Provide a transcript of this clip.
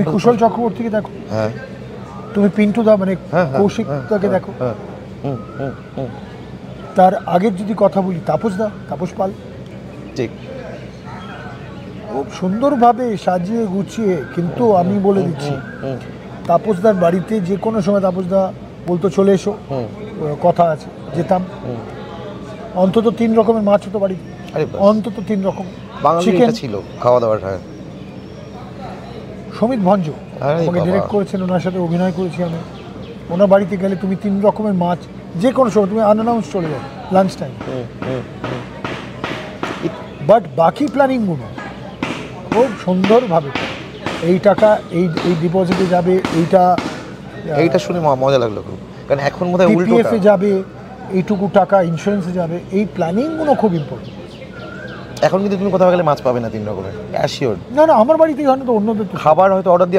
কুশল চক্রবর্তীকে দেখো, হ্যাঁ তুমি পিন্টু দা মানে কৌশিকদাকে দেখো, তার আগের যদি কথা বলি তাপস পাল, ঠিক খুব সুন্দরভাবে সাজিয়ে গুছিয়ে। কিন্তু আমি বলে দিচ্ছি, তাপসদার বাড়িতে যে কোনো সময় তাপসদা বলতো চলে এসো, কথা আছে, যেতাম। অন্তত 3 রকমের মাছ হতো বাড়িতে, অন্তত 3 রকম। চিকেন ছিল খাওয়া দাওয়াটা। সমিত ভঞ্জ আমাকে ডিরেক্ট করেছেন, ওনার সাথে অভিনয় করেছি আমি। ওনার বাড়িতে গেলে তুমি 3 রকমের মাছ যে কোনো সময়, তুমি আনঅ্যানাউন্স চলে যাও লাঞ্চ টাইম। বাট বাকি প্ল্যানিংগুলো খুব সুন্দরভাবে, এই টাকা এই ডিপোজিটে যাবে, এইটা শুনে মজা লাগলো খুব, কারণ এখন বোধহয় পিপিএফে যাবে, এইটুকু টাকা ইন্স্যুরেন্সে যাবে, এই প্ল্যানিংগুলো খুব ইম্পর্টেন্ট। এখন কিন্তু তুমি কোথাও গেলে মাছ পাবে না 3 রকমের, অ্যাসিওর। না, আমার বাড়িতে তো অন্যদের খাবার হয়তো অর্ডার